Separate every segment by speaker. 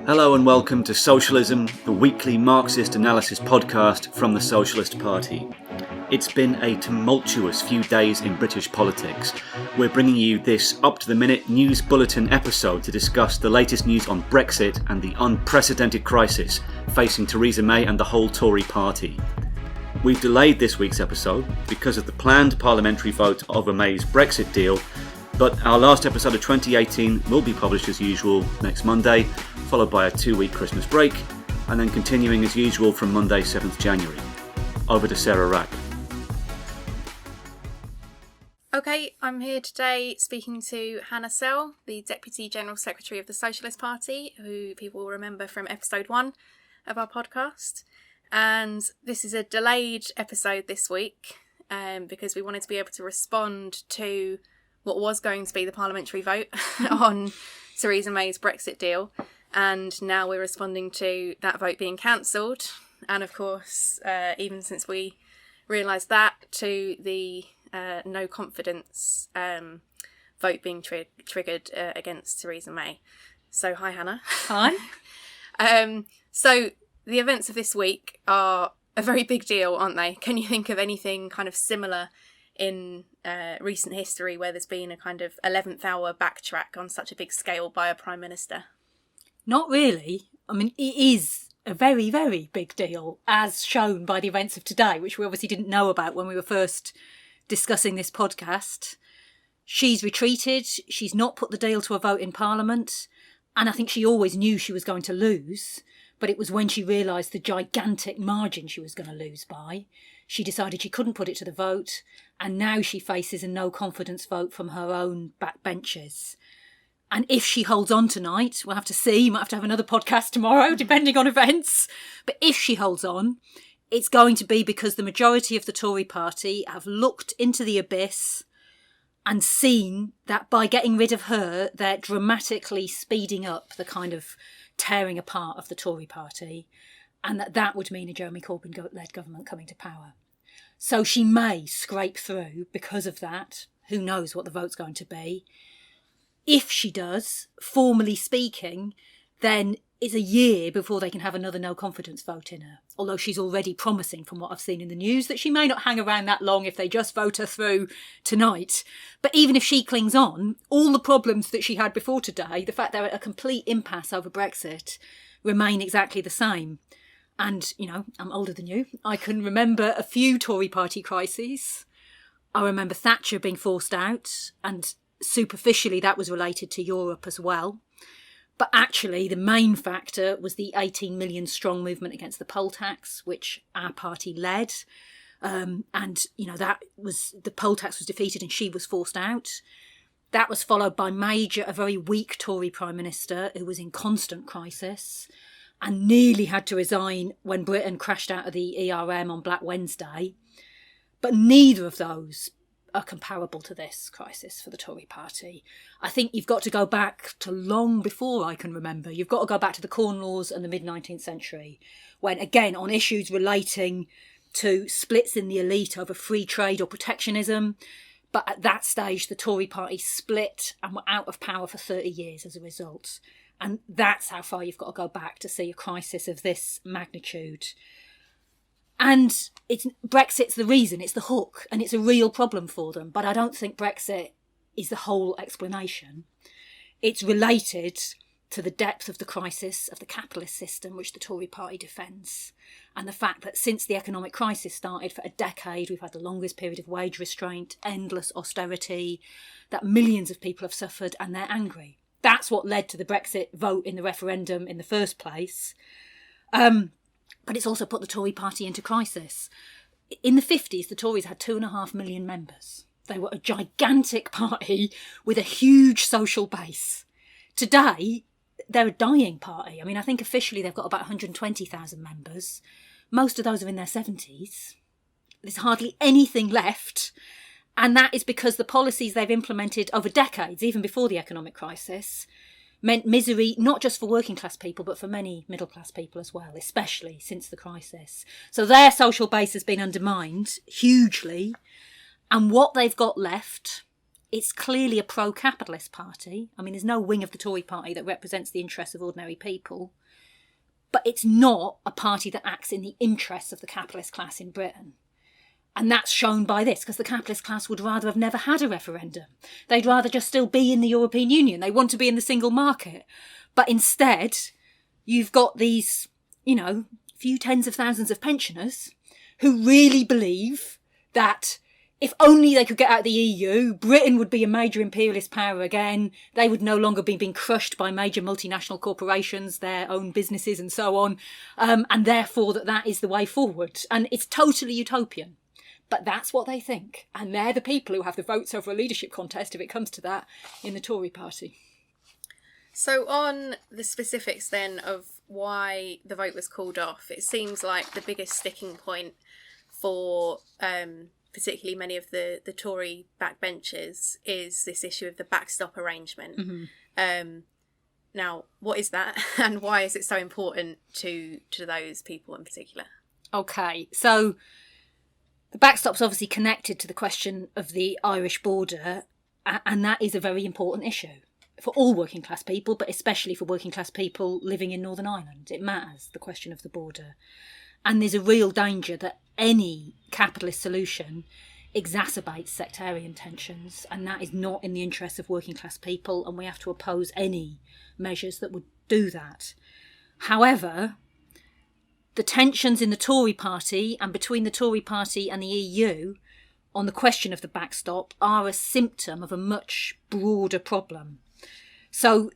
Speaker 1: Hello and welcome to Socialism, the weekly Marxist analysis podcast from the Socialist Party. It's been a tumultuous few days in British politics. We're bringing you this up-to-the-minute news bulletin episode to discuss the latest news on Brexit and the unprecedented crisis facing Theresa May and the whole Tory Party. We've delayed this week's episode because of the planned parliamentary vote over May's Brexit deal, but our last episode of 2018 will be published as usual next Monday, followed by a 2-week Christmas break, and then continuing as usual from Monday 7th January. Over to Sarah Rack.
Speaker 2: Okay, I'm here today speaking to Hannah Sell, the Deputy General Secretary of the Socialist Party, who people will remember from episode 1 of our podcast. And this is a delayed episode this week because we wanted to be able to respond to what was going to be the parliamentary vote on Theresa May's Brexit deal. And now we're responding to that vote being cancelled. And of course, even since we realised that, to the no confidence vote being triggered against Theresa May. So, hi, Hannah.
Speaker 3: Hi.
Speaker 2: So, the events of this week are a very big deal, aren't they? Can you think of anything kind of similar in recent history where there's been a kind of 11th hour backtrack on such a big scale by a Prime Minister?
Speaker 3: Not really. I mean, it is a very, very big deal, as shown by the events of today, which we obviously didn't know about when we were first discussing this podcast. She's retreated. She's not put the deal to a vote in Parliament. And I think she always knew she was going to lose. But it was when she realised the gigantic margin she was going to lose by, she decided she couldn't put it to the vote. And now she faces a no confidence vote from her own backbenchers. And if she holds on tonight, we'll have to see, you might have to have another podcast tomorrow, depending on events. But if she holds on, it's going to be because the majority of the Tory Party have looked into the abyss and seen that by getting rid of her, they're dramatically speeding up the kind of tearing apart of the Tory Party, and that would mean a Jeremy Corbyn-led government coming to power. So she may scrape through because of that. Who knows what the vote's going to be. If she does, formally speaking, then it's a year before they can have another no-confidence vote in her. Although she's already promising, from what I've seen in the news, that she may not hang around that long if they just vote her through tonight. But even if she clings on, all the problems that she had before today, the fact they're at a complete impasse over Brexit, remain exactly the same. And, you know, I'm older than you. I can remember a few Tory party crises. I remember Thatcher being forced out, and superficially that was related to Europe as well. But actually, the main factor was the 18 million strong movement against the poll tax, which our party led. And, you know, the poll tax was defeated and she was forced out. That was followed by a very weak Tory Prime Minister who was in constant crisis and nearly had to resign when Britain crashed out of the ERM on Black Wednesday. But neither of those are comparable to this crisis for the Tory Party. I think you've got to go back to long before I can remember. You've got to go back to the Corn Laws and the mid-19th century, when, again, on issues relating to splits in the elite over free trade or protectionism, but at that stage the Tory Party split and were out of power for 30 years as a result. And that's how far you've got to go back to see a crisis of this magnitude. And Brexit's the reason, it's the hook, and it's a real problem for them. But I don't think Brexit is the whole explanation. It's related to the depth of the crisis of the capitalist system which the Tory Party defends, and the fact that since the economic crisis started, for a decade we've had the longest period of wage restraint, endless austerity, that millions of people have suffered and they're angry. That's what led to the Brexit vote in the referendum in the first place. But it's also put the Tory Party into crisis. In the 50s, the Tories had 2.5 million members. They were a gigantic party with a huge social base. Today, they're a dying party. I mean, I think officially they've got about 120,000 members. Most of those are in their 70s. There's hardly anything left. And that is because the policies they've implemented over decades, even before the economic crisis, meant misery not just for working class people, but for many middle class people as well, especially since the crisis. So their social base has been undermined hugely. And what they've got left it's clearly a pro-capitalist party. I mean, there's no wing of the Tory Party that represents the interests of ordinary people. But it's not a party that acts in the interests of the capitalist class in Britain. And that's shown by this, because the capitalist class would rather have never had a referendum. They'd rather just still be in the European Union. They want to be in the single market. But instead, you've got these, few tens of thousands of pensioners who really believe that if only they could get out of the EU, Britain would be a major imperialist power again. They would no longer be being crushed by major multinational corporations, their own businesses and so on. And therefore that is the way forward. And it's totally utopian. But that's what they think. And they're the people who have the votes over a leadership contest, if it comes to that, in the Tory Party.
Speaker 2: So on the specifics then of why the vote was called off, it seems like the biggest sticking point for particularly many of the Tory backbenchers is this issue of the backstop arrangement. Mm-hmm. Now, what is that and why is it so important to those people in particular? Okay,
Speaker 3: so the backstop's obviously connected to the question of the Irish border, and that is a very important issue for all working class people, but especially for working class people living in Northern Ireland. It matters, the question of the border. And there's a real danger that any capitalist solution exacerbates sectarian tensions, and that is not in the interests of working class people, and we have to oppose any measures that would do that. However, the tensions in the Tory Party and between the Tory Party and the EU on the question of the backstop are a symptom of a much broader problem. So,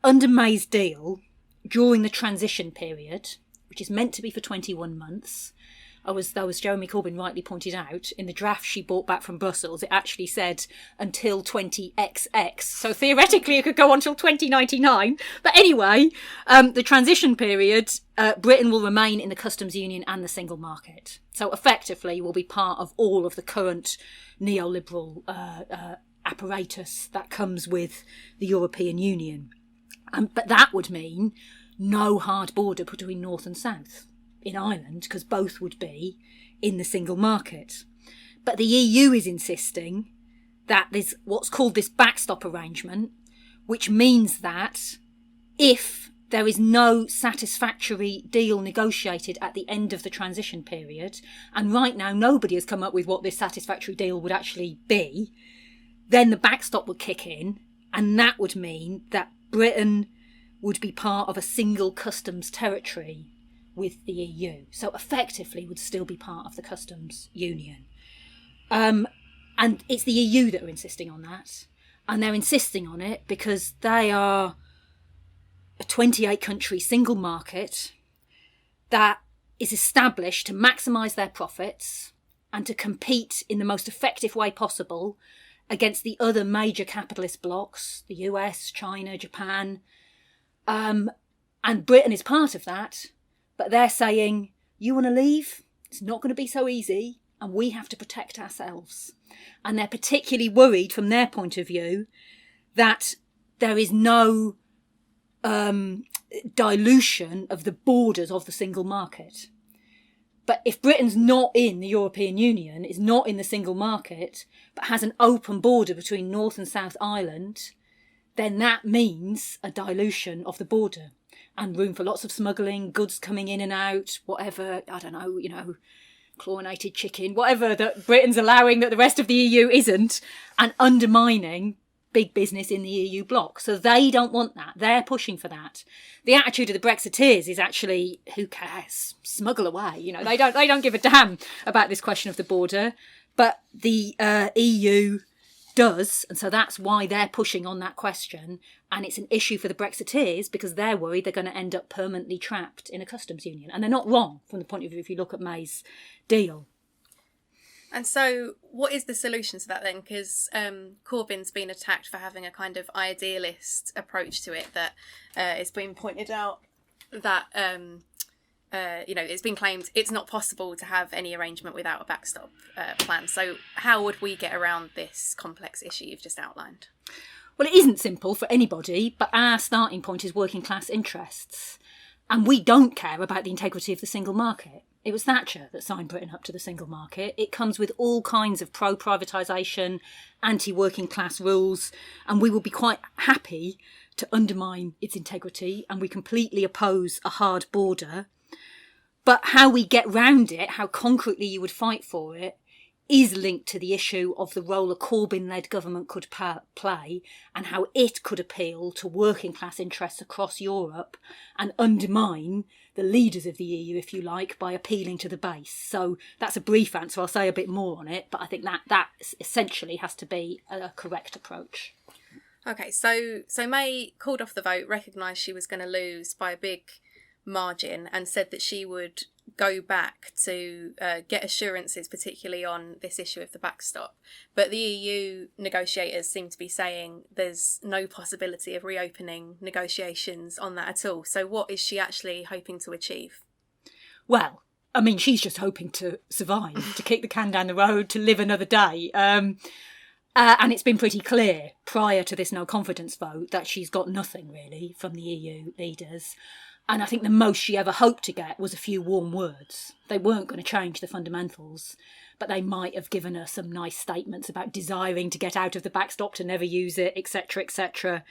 Speaker 3: under May's deal, during the transition period, which is meant to be for 21 months, as Jeremy Corbyn rightly pointed out, in the draft she brought back from Brussels, it actually said until 20XX. So theoretically it could go on till 2099. But anyway, the transition period, Britain will remain in the customs union and the single market. So effectively will be part of all of the current neoliberal apparatus that comes with the European Union. But that would mean no hard border between North and South in Ireland, because both would be in the single market. But the EU is insisting that there's what's called this backstop arrangement, which means that if there is no satisfactory deal negotiated at the end of the transition period, and right now nobody has come up with what this satisfactory deal would actually be, then the backstop would kick in, and that would mean that Britain would be part of a single customs territory with the EU. So effectively would still be part of the customs union. And it's the EU that are insisting on that. And they're insisting on it because they are a 28-country single market that is established to maximise their profits and to compete in the most effective way possible against the other major capitalist blocs, the US, China, Japan. And Britain is part of that. But they're saying, you want to leave? It's not going to be so easy, and we have to protect ourselves. And they're particularly worried from their point of view that there is no dilution of the borders of the single market. But if Britain's not in the European Union, is not in the single market, but has an open border between North and South Ireland, then that means a dilution of the border. And room for lots of smuggling, goods coming in and out, whatever, I don't know, chlorinated chicken, whatever that Britain's allowing that the rest of the EU isn't, and undermining big business in the EU bloc. So they don't want that. They're pushing for that. The attitude of the Brexiteers is actually, who cares? Smuggle away. They don't give a damn about this question of the border. But the EU does, and so that's why they're pushing on that question. And it's an issue for the Brexiteers because they're worried they're going to end up permanently trapped in a customs union. And they're not wrong from the point of view if you look at May's deal.
Speaker 2: And so what is the solution to that then? Because Corbyn's been attacked for having a kind of idealist approach to it, that it's been pointed out that, it's been claimed it's not possible to have any arrangement without a backstop plan. So how would we get around this complex issue you've just outlined?
Speaker 3: Well, it isn't simple for anybody, but our starting point is working class interests. And we don't care about the integrity of the single market. It was Thatcher that signed Britain up to the single market. It comes with all kinds of pro-privatisation, anti-working class rules, and we will be quite happy to undermine its integrity, and we completely oppose a hard border. But how we get round it, how concretely you would fight for it, is linked to the issue of the role a Corbyn-led government could play and how it could appeal to working class interests across Europe and undermine the leaders of the EU, if you like, by appealing to the base. So that's a brief answer. I'll say a bit more on it, but I think that essentially has to be a correct approach.
Speaker 2: Okay, so May called off the vote, recognised she was going to lose by a big margin, and said that she would go back to get assurances, particularly on this issue of the backstop. But the EU negotiators seem to be saying there's no possibility of reopening negotiations on that at all. So what is she actually hoping to achieve?
Speaker 3: Well, I mean, she's just hoping to survive, to kick the can down the road, to live another day. And it's been pretty clear prior to this no confidence vote that she's got nothing really from the EU leaders. And I think the most she ever hoped to get was a few warm words. They weren't going to change the fundamentals, but they might have given her some nice statements about desiring to get out of the backstop, to never use it, etc., etc.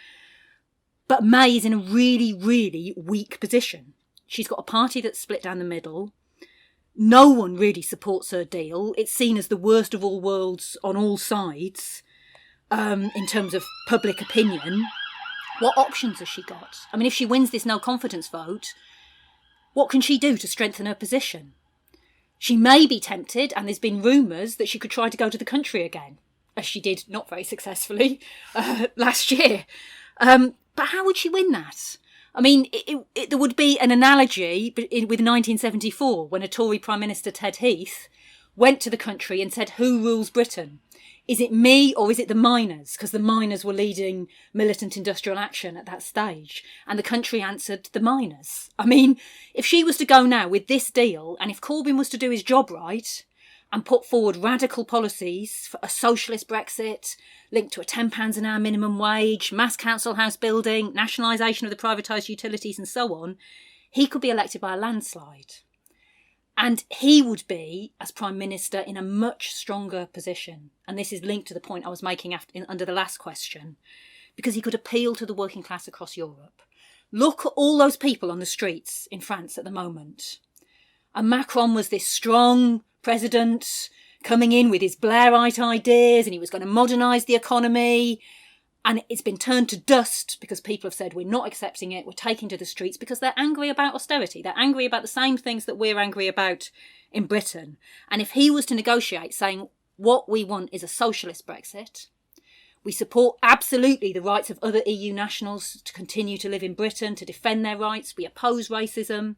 Speaker 3: But May is in a really, really weak position. She's got a party that's split down the middle. No one really supports her deal. It's seen as the worst of all worlds on all sides in terms of public opinion. What options has she got? I mean, if she wins this no confidence vote, what can she do to strengthen her position? She may be tempted, and there's been rumours that she could try to go to the country again, as she did not very successfully last year. But how would she win that? I mean, there would be an analogy with 1974, when a Tory Prime Minister, Ted Heath, went to the country and said, "Who rules Britain? Is it me or is it the miners?" Because the miners were leading militant industrial action at that stage. And the country answered, the miners. I mean, if she was to go now with this deal, and if Corbyn was to do his job right and put forward radical policies for a socialist Brexit linked to a £10 an hour minimum wage, mass council house building, nationalisation of the privatised utilities and so on, he could be elected by a landslide. And he would be, as Prime Minister, in a much stronger position. And this is linked to the point I was making under the last question, because he could appeal to the working class across Europe. Look at all those people on the streets in France at the moment. And Macron was this strong president coming in with his Blairite ideas, and he was going to modernise the economy. And it's been turned to dust because people have said, we're not accepting it, we're taking to the streets, because they're angry about austerity. They're angry about the same things that we're angry about in Britain. And if he was to negotiate saying, what we want is a socialist Brexit, we support absolutely the rights of other EU nationals to continue to live in Britain, to defend their rights, we oppose racism,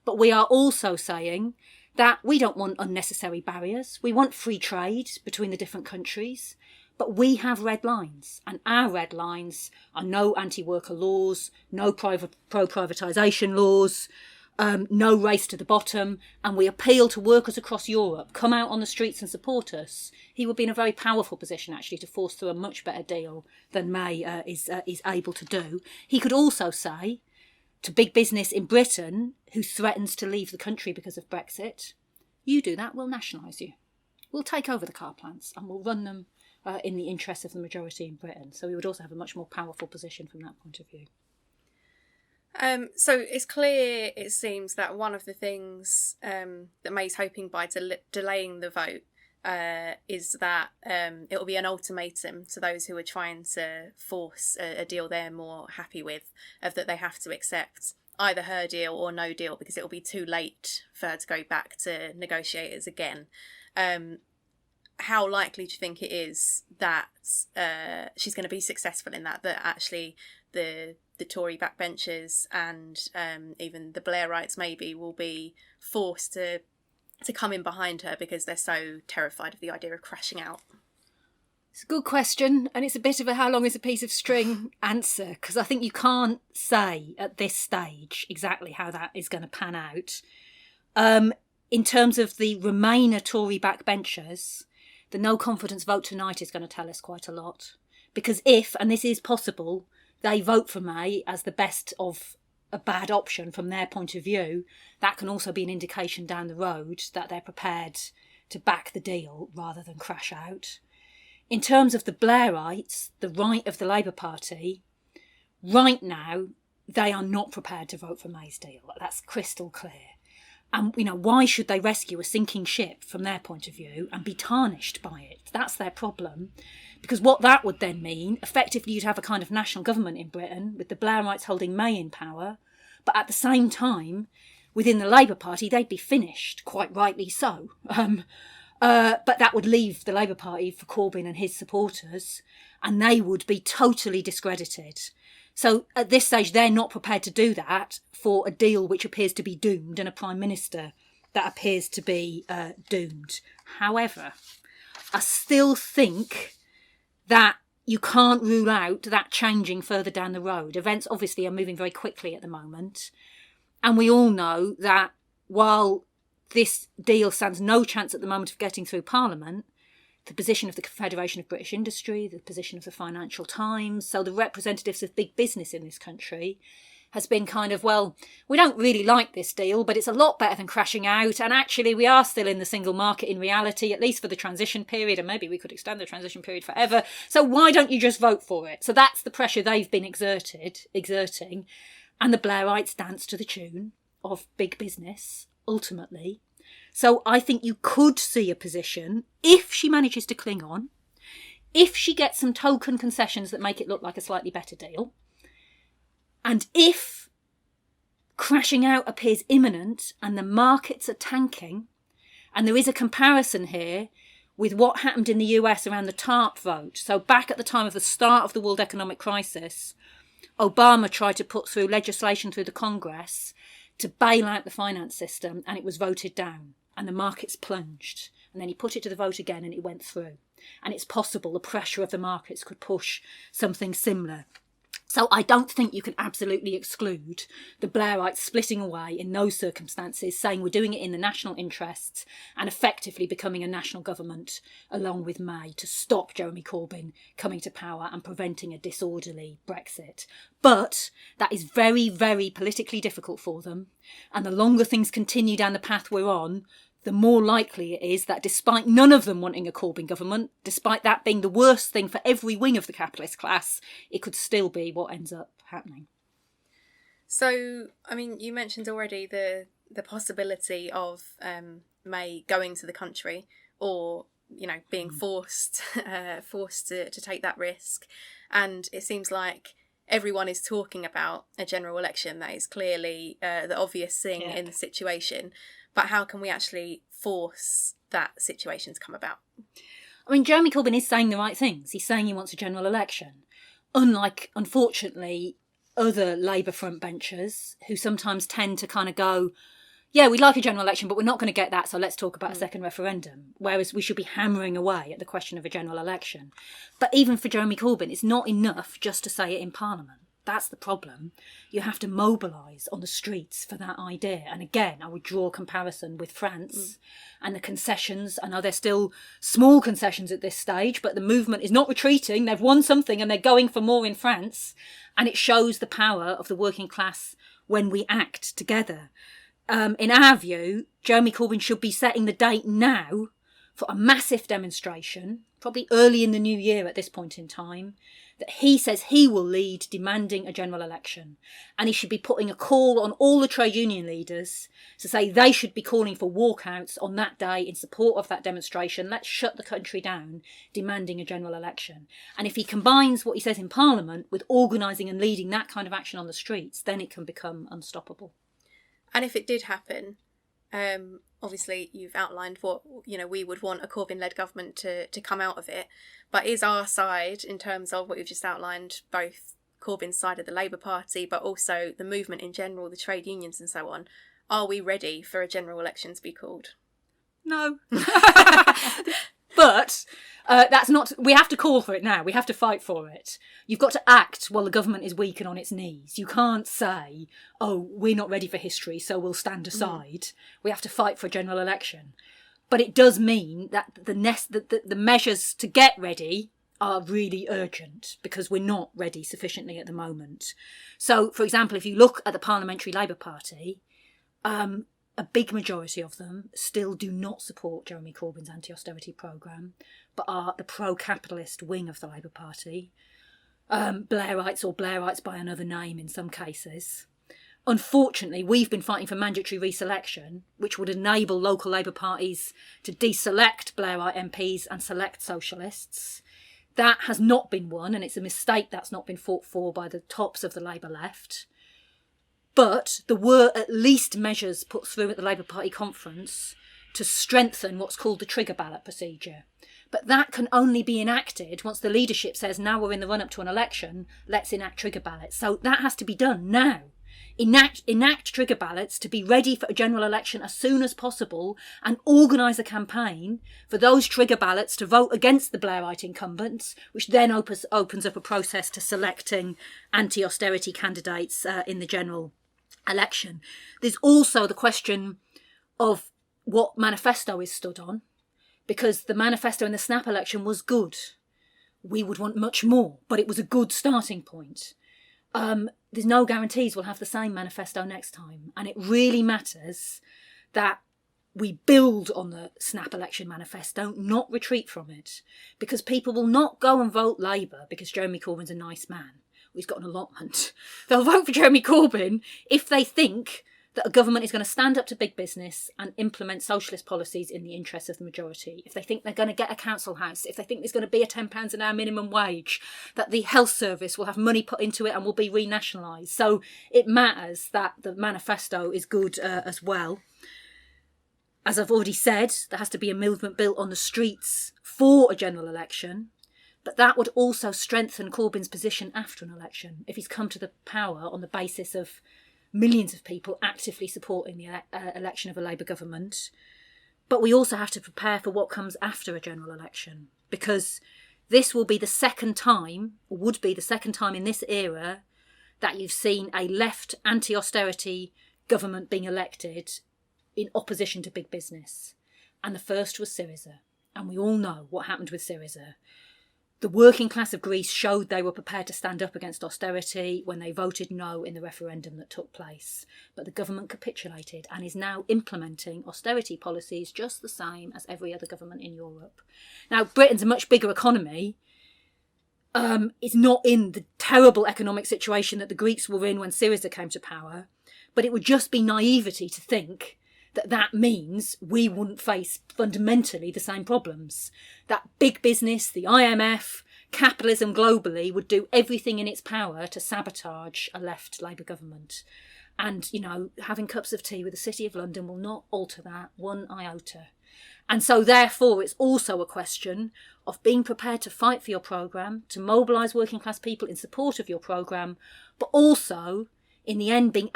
Speaker 3: but we are also saying that we don't want unnecessary barriers, we want free trade between the different countries. But we have red lines, and our red lines are no anti-worker laws, no pro-privatisation laws, no race to the bottom, and we appeal to workers across Europe, come out on the streets and support us. He would be in a very powerful position, actually, to force through a much better deal than May is able to do. He could also say to big business in Britain, who threatens to leave the country because of Brexit, you do that, we'll nationalise you. We'll take over the car plants and we'll run them in the interests of the majority in Britain. So we would also have a much more powerful position from that point of view.
Speaker 2: So it's clear, it seems, that one of the things that May's hoping by delaying the vote is that it will be an ultimatum to those who are trying to force a deal they're more happy with, of that they have to accept either her deal or no deal, because it will be too late for her to go back to negotiators again. How likely do you think it is that she's going to be successful in that actually the Tory backbenchers and even the Blairites maybe will be forced to come in behind her because they're so terrified of the idea of crashing out?
Speaker 3: It's a good question, and it's a bit of a how long is a piece of string answer, because I think you can't say at this stage exactly how that is going to pan out. In terms of the Remainer Tory backbenchers, the no confidence vote tonight is going to tell us quite a lot. Because if, and this is possible, they vote for May as the best of a bad option from their point of view, that can also be an indication down the road that they're prepared to back the deal rather than crash out. In terms of the Blairites, the right of the Labour Party, right now, they are not prepared to vote for May's deal. That's crystal clear. And, why should they rescue a sinking ship from their point of view and be tarnished by it? That's their problem. Because what that would then mean, effectively you'd have a kind of national government in Britain with the Blairites holding May in power, but at the same time, within the Labour Party, they'd be finished, quite rightly so. But that would leave the Labour Party for Corbyn and his supporters, and they would be totally discredited. So at this stage, they're not prepared to do that for a deal which appears to be doomed and a Prime Minister that appears to be doomed. However, I still think that you can't rule out that changing further down the road. Events obviously are moving very quickly at the moment. And we all know that while this deal stands no chance at the moment of getting through Parliament, the position of the Confederation of British Industry, the position of the Financial Times, so the representatives of big business in this country, has been kind of, well, we don't really like this deal, but it's a lot better than crashing out. And actually, we are still in the single market in reality, at least for the transition period, and maybe we could extend the transition period forever. So why don't you just vote for it? So that's the pressure they've been exerting. And the Blairites dance to the tune of big business, ultimately. So I think you could see a position, if she manages to cling on, if she gets some token concessions that make it look like a slightly better deal, and if crashing out appears imminent and the markets are tanking, and there is a comparison here with what happened in the US around the TARP vote. So back at the time of the start of the world economic crisis, Obama tried to put through legislation through the Congress to bail out the finance system, and it was voted down and the markets plunged. And then he put it to the vote again and it went through. And it's possible the pressure of the markets could push something similar. So I don't think you can absolutely exclude the Blairites splitting away in those circumstances, saying we're doing it in the national interests and effectively becoming a national government along with May to stop Jeremy Corbyn coming to power and preventing a disorderly Brexit. But that is very, very politically difficult for them. And the longer things continue down the path we're on, the more likely it is that despite none of them wanting a Corbyn government, despite that being the worst thing for every wing of the capitalist class, it could still be what ends up happening.
Speaker 2: So, I mean, you mentioned already the possibility of May going to the country or, being forced to take that risk. And it seems like everyone is talking about a general election. That is clearly the obvious thing in the situation. But how can we actually force that situation to come about?
Speaker 3: I mean, Jeremy Corbyn is saying the right things. He's saying he wants a general election. Unlike, unfortunately, other Labour frontbenchers who sometimes tend to kind of go, yeah, we'd like a general election, but we're not going to get that, so let's talk about a second referendum. Whereas we should be hammering away at the question of a general election. But even for Jeremy Corbyn, it's not enough just to say it in Parliament. That's the problem. You have to mobilise on the streets for that idea. And again, I would draw a comparison with France and the concessions. I know they're still small concessions at this stage, but the movement is not retreating. They've won something and they're going for more in France. And it shows the power of the working class when we act together. In our view, Jeremy Corbyn should be setting the date now for a massive demonstration, probably early in the new year at this point in time, that he says he will lead demanding a general election. And he should be putting a call on all the trade union leaders to say they should be calling for walkouts on that day in support of that demonstration. Let's shut the country down, demanding a general election. And if he combines what he says in Parliament with organising and leading that kind of action on the streets, then it can become unstoppable.
Speaker 2: And if it did happen, obviously you've outlined what we would want a Corbyn-led government to come out of it, but is our side, in terms of what you've just outlined, both Corbyn's side of the Labour Party but also the movement in general, the trade unions and so on, are we ready for a general election to be called?
Speaker 3: No. But that's not. We have to call for it now. We have to fight for it. You've got to act while the government is weak and on its knees. You can't say, oh, we're not ready for history, so we'll stand aside. We have to fight for a general election. But it does mean that the measures to get ready are really urgent because we're not ready sufficiently at the moment. So, for example, if you look at the Parliamentary Labour Party, a big majority of them still do not support Jeremy Corbyn's anti-austerity programme, but are the pro-capitalist wing of the Labour Party. Blairites or Blairites by another name in some cases. Unfortunately, we've been fighting for mandatory reselection, which would enable local Labour parties to deselect Blairite MPs and select Socialists. That has not been won, and it's a mistake that's not been fought for by the tops of the Labour left. But there were at least measures put through at the Labour Party conference to strengthen what's called the trigger ballot procedure. But that can only be enacted once the leadership says, now we're in the run-up to an election, let's enact trigger ballots. So that has to be done now. Enact trigger ballots to be ready for a general election as soon as possible, and organise a campaign for those trigger ballots to vote against the Blairite incumbents, which then opens up a process to selecting anti-austerity candidates in the general election. There's also the question of what manifesto is stood on, because the manifesto in the snap election was good. We would want much more, but it was a good starting point. There's no guarantees we'll have the same manifesto next time, and it really matters that we build on the snap election manifesto, not retreat from it, because people will not go and vote Labour because Jeremy Corbyn's a nice man. He's got an allotment. They'll vote for Jeremy Corbyn if they think that a government is going to stand up to big business and implement socialist policies in the interests of the majority, if they think they're going to get a council house, if they think there's going to be a £10 an hour minimum wage, that the health service will have money put into it and will be renationalised. So it matters that the manifesto is good as well. As I've already said, there has to be a movement built on the streets for a general election, but that would also strengthen Corbyn's position after an election if he's come to the power on the basis of millions of people actively supporting the election of a Labour government. But we also have to prepare for what comes after a general election, because this will be the second time, or would be the second time in this era, that you've seen a left anti-austerity government being elected in opposition to big business. And the first was Syriza. And we all know what happened with Syriza. The working class of Greece showed they were prepared to stand up against austerity when they voted no in the referendum that took place. But the government capitulated and is now implementing austerity policies just the same as every other government in Europe. Now, Britain's a much bigger economy. It's not in the terrible economic situation that the Greeks were in when Syriza came to power. But it would just be naivety to think that means we wouldn't face fundamentally the same problems. That big business, the IMF, capitalism globally would do everything in its power to sabotage a left Labour government. And, having cups of tea with the City of London will not alter that one iota. And so, therefore, it's also a question of being prepared to fight for your programme, to mobilise working class people in support of your programme, but also, in the end, being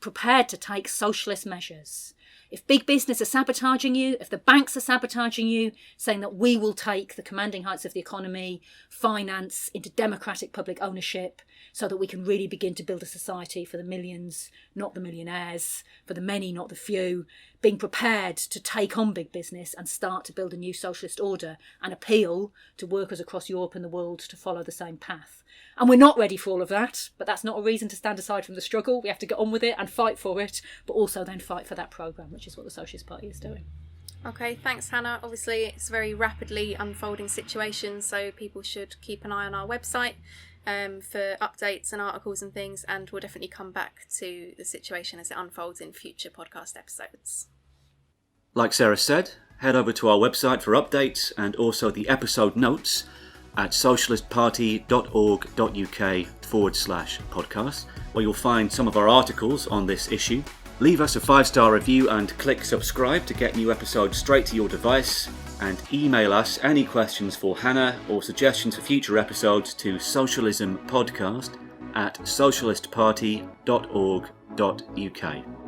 Speaker 3: prepared to take socialist measures. If big business are sabotaging you, if the banks are sabotaging you, saying that we will take the commanding heights of the economy, finance into democratic public ownership, so that we can really begin to build a society for the millions, not the millionaires, for the many, not the few, being prepared to take on big business and start to build a new socialist order and appeal to workers across Europe and the world to follow the same path. And we're not ready for all of that, but that's not a reason to stand aside from the struggle. We have to get on with it and fight for it, but also then fight for that programme, which is what the Socialist Party is doing.
Speaker 2: Okay, thanks, Hannah. Obviously, it's a very rapidly unfolding situation, so people should keep an eye on our website for updates and articles and things, and we'll definitely come back to the situation as it unfolds in future podcast episodes.
Speaker 1: Like Sarah said, head over to our website for updates and also the episode notes at socialistparty.org.uk/podcast, where you'll find some of our articles on this issue. Leave us a 5-star review and click subscribe to get new episodes straight to your device, and email us any questions for Hannah or suggestions for future episodes to socialismpodcast@socialistparty.org.uk.